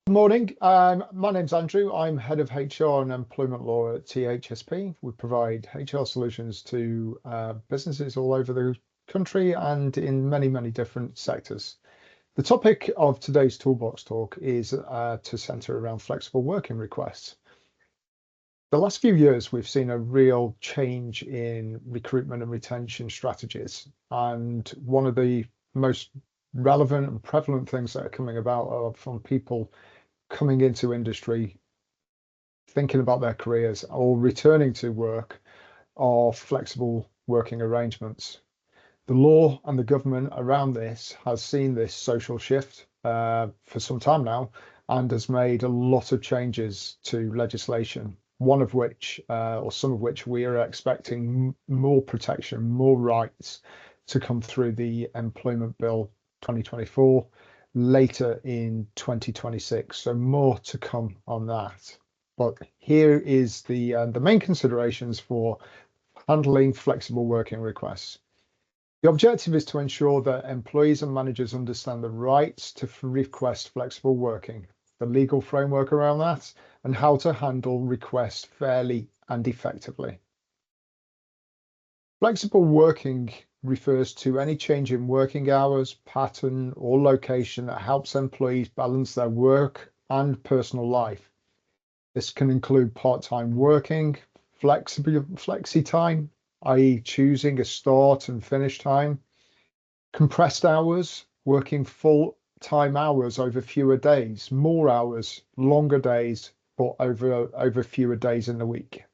Good morning. My name's Andrew. I'm head of HR and employment law at THSP. We provide HR solutions to businesses all over the country and in many, many different sectors. The topic of today's Toolbox Talk is to centre around flexible working requests. The last few years, we've seen a real change in recruitment and retention strategies. And one of the most relevant and prevalent things that are coming about are from people coming into industry, thinking about their careers or returning to work, are flexible working arrangements. The law and the government around this has seen this social shift for some time now and has made a lot of changes to legislation, one of which, or some of which, we are expecting more protection, more rights to come through the Employment Bill 2024 later in 2026. So more to come on that. But here is the main considerations for handling flexible working requests. The objective is to ensure that employees and managers understand the rights to request flexible working, the legal framework around that, and how to handle requests fairly and effectively. Flexible working refers to any change in working hours, pattern, or location that helps employees balance their work and personal life. This can include part-time working, flexi time, i.e. choosing a start and finish time, compressed hours, working full-time hours over fewer days, more hours, longer days, but over fewer days in the week.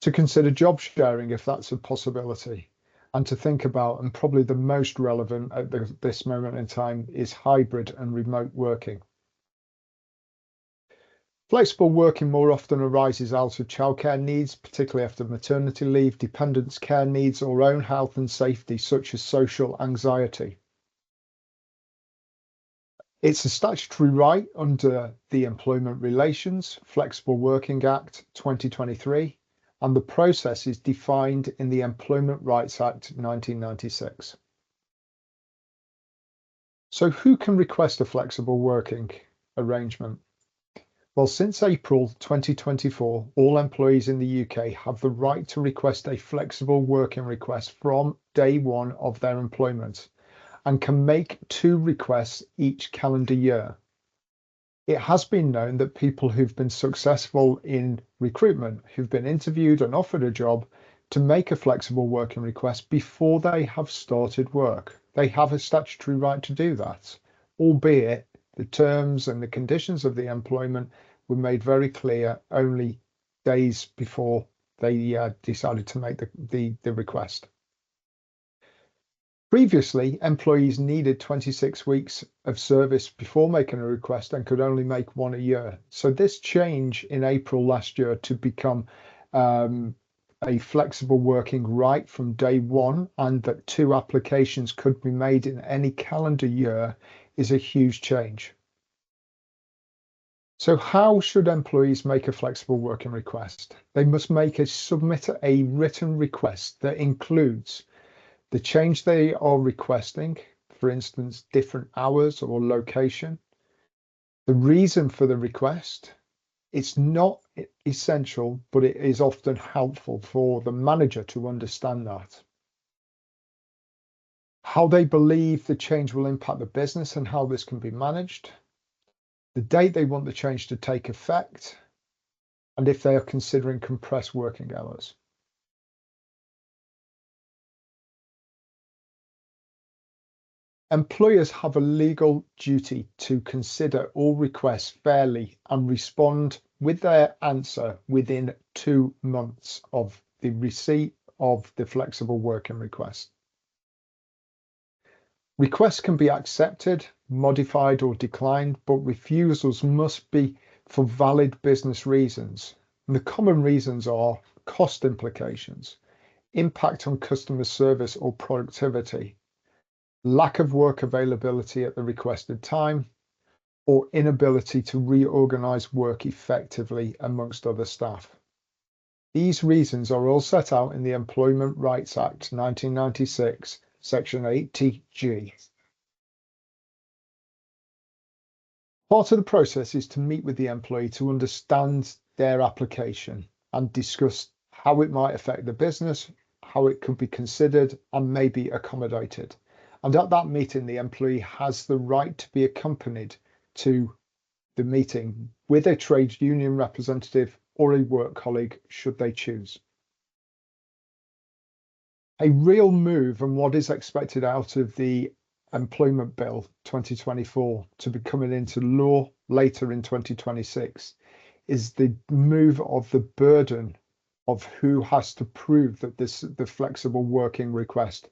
To consider job sharing if that's a possibility, and to think about, and probably the most relevant at this moment in time, is hybrid and remote working. Flexible working more often arises out of childcare needs, particularly after maternity leave, dependents' care needs, or own health and safety, such as social anxiety. It's a statutory right under the Employment Relations Flexible Working Act 2023, and the process is defined in the Employment Rights Act 1996. So who can request a flexible working arrangement? Well, since April 2024, all employees in the UK have the right to request a flexible working request from day one of their employment and can make 2 requests each calendar year. It has been known that people who've been successful in recruitment, who've been interviewed and offered a job, to make a flexible working request before they have started work. They have a statutory right to do that, albeit the terms and the conditions of the employment were made very clear only days before they decided to make the request. Previously, employees needed 26 weeks of service before making a request and could only make 1 a year. So this change in April last year to become a flexible working right from day one, and that 2 applications could be made in any calendar year, is a huge change. So how should employees make a flexible working request? They must submit a written request that includes the change they are requesting, for instance, different hours or location, the reason for the request. It's not essential, but it is often helpful for the manager to understand that. How they believe the change will impact the business and how this can be managed, the date they want the change to take effect, and if they are considering compressed working hours. Employers have a legal duty to consider all requests fairly and respond with their answer within 2 months of the receipt of the flexible working request. Requests can be accepted, modified, or declined, but refusals must be for valid business reasons. And the common reasons are cost implications, impact on customer service or productivity, lack of work availability at the requested time, or inability to reorganize work effectively amongst other staff. These reasons are all set out in the Employment Rights Act 1996, Section 80G. Part of the process is to meet with the employee to understand their application and discuss how it might affect the business, how it could be considered and maybe accommodated. And at that meeting, the employee has the right to be accompanied to the meeting with a trade union representative or a work colleague should they choose. A real move and what is expected out of the Employment Bill 2024 to be coming into law later in 2026 is the move of the burden of who has to prove that the flexible working request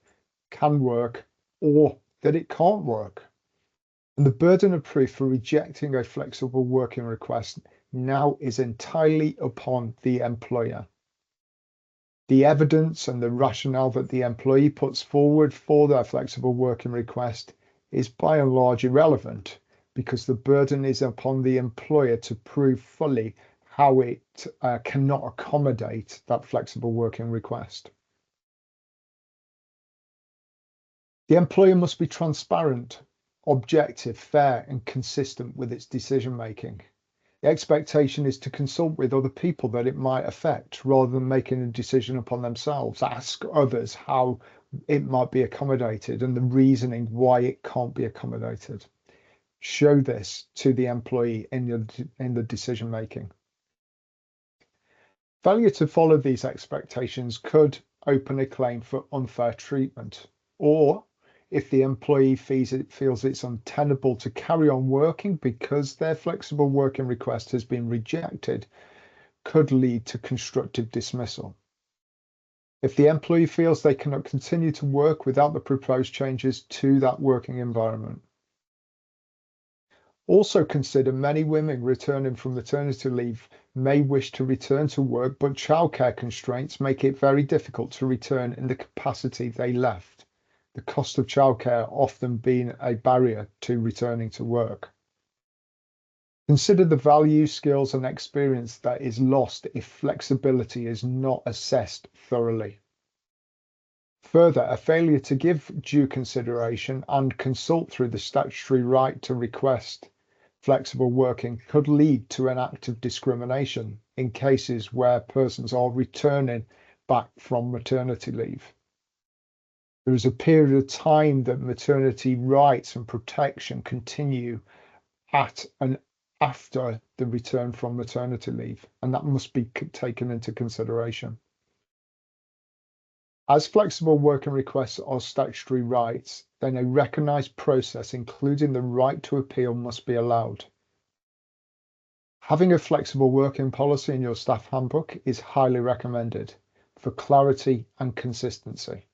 can work or that it can't work. And the burden of proof for rejecting a flexible working request now is entirely upon the employer. The evidence and the rationale that the employee puts forward for their flexible working request is by and large irrelevant because the burden is upon the employer to prove fully how it cannot accommodate that flexible working request. The employer must be transparent, objective, fair, and consistent with its decision making. The expectation is to consult with other people that it might affect rather than making a decision upon themselves. Ask others how it might be accommodated and the reasoning why it can't be accommodated. Show this to the employee in the decision making. Failure to follow these expectations could open a claim for unfair treatment, or if the employee feels it's untenable to carry on working because their flexible working request has been rejected, could lead to constructive dismissal. If the employee feels they cannot continue to work without the proposed changes to that working environment. Also consider many women returning from maternity leave may wish to return to work, but childcare constraints make it very difficult to return in the capacity they left. The cost of childcare often being a barrier to returning to work. Consider the value, skills, and experience that is lost if flexibility is not assessed thoroughly. Further, a failure to give due consideration and consult through the statutory right to request flexible working could lead to an act of discrimination in cases where persons are returning back from maternity leave. There is a period of time that maternity rights and protection continue at and after the return from maternity leave, and that must be taken into consideration. As flexible working requests are statutory rights, then a recognised process, including the right to appeal, must be allowed. Having a flexible working policy in your staff handbook is highly recommended for clarity and consistency.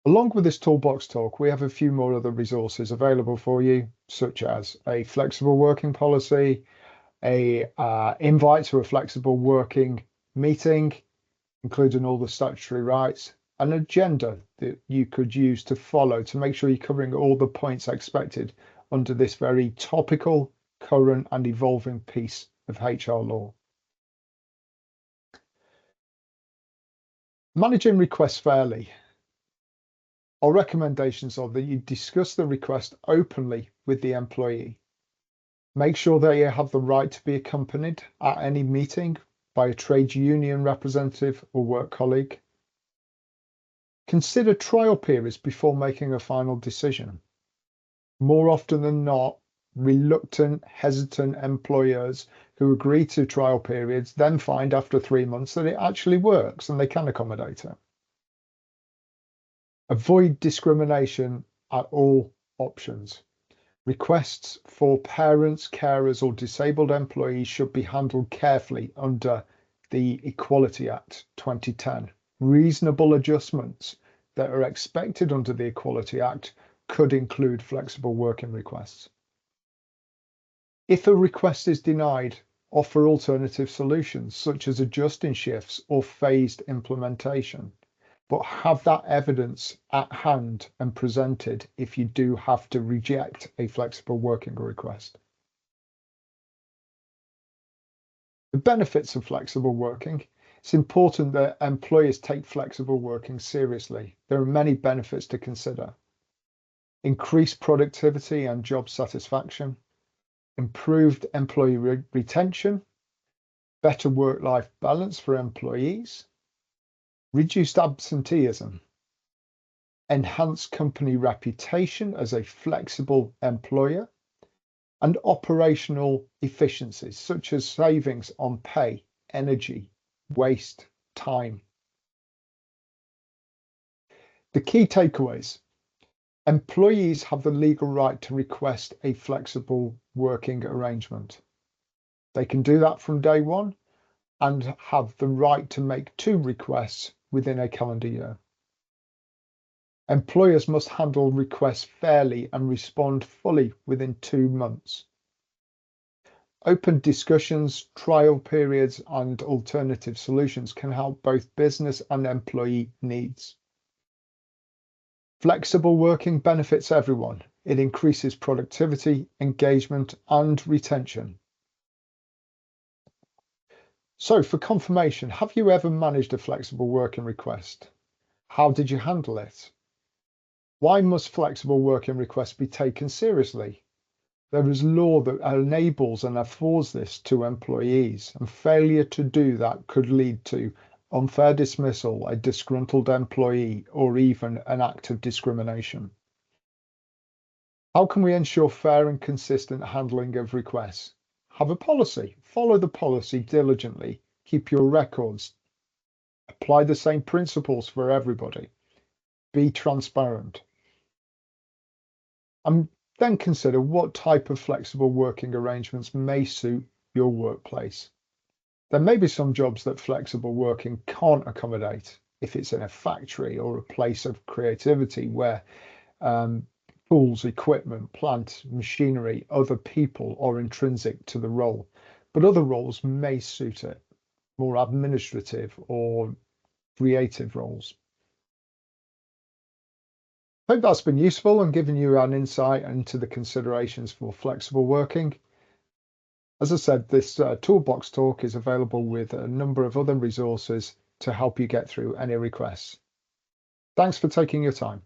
Along with this Toolbox Talk, we have a few more other resources available for you, such as a flexible working policy, a invite to a flexible working meeting, including all the statutory rights, an agenda that you could use to follow to make sure you're covering all the points expected under this very topical, current and evolving piece of HR law. Managing requests fairly. Our recommendations are that you discuss the request openly with the employee. Make sure they have the right to be accompanied at any meeting by a trade union representative or work colleague. Consider trial periods before making a final decision. More often than not, reluctant, hesitant employers who agree to trial periods then find after 3 months that it actually works and they can accommodate it. Avoid discrimination at all options. Requests for parents, carers, or disabled employees should be handled carefully under the Equality Act 2010. Reasonable adjustments that are expected under the Equality Act could include flexible working requests. If a request is denied, offer alternative solutions such as adjusting shifts or phased implementation, but have that evidence at hand and presented if you do have to reject a flexible working request. The benefits of flexible working. It's important that employers take flexible working seriously. There are many benefits to consider. increased productivity and job satisfaction, improved employee retention, better work-life balance for employees, reduced absenteeism, enhanced company reputation as a flexible employer, and operational efficiencies such as savings on pay, energy, waste, time. The key takeaways: employees have the legal right to request a flexible working arrangement. They can do that from day one and have the right to make 2 requests within a calendar year. Employers must handle requests fairly and respond fully within 2 months. Open discussions, trial periods, and alternative solutions can help both business and employee needs. Flexible working benefits everyone. It increases productivity, engagement, and retention. So for confirmation, have you ever managed a flexible working request? How did you handle it? Why must flexible working requests be taken seriously? There is law that enables and affords this to employees, and failure to do that could lead to unfair dismissal, a disgruntled employee, or even an act of discrimination. How can we ensure fair and consistent handling of requests? Have a policy. Follow the policy diligently. Keep your records. Apply the same principles for everybody. Be transparent. And then consider what type of flexible working arrangements may suit your workplace. There may be some jobs that flexible working can't accommodate if it's in a factory or a place of creativity where tools, equipment, plant, machinery, other people are intrinsic to the role. But other roles may suit it, more administrative or creative roles. Hope that's been useful and given you an insight into the considerations for flexible working. As I said, this Toolbox Talk is available with a number of other resources to help you get through any requests. Thanks for taking your time.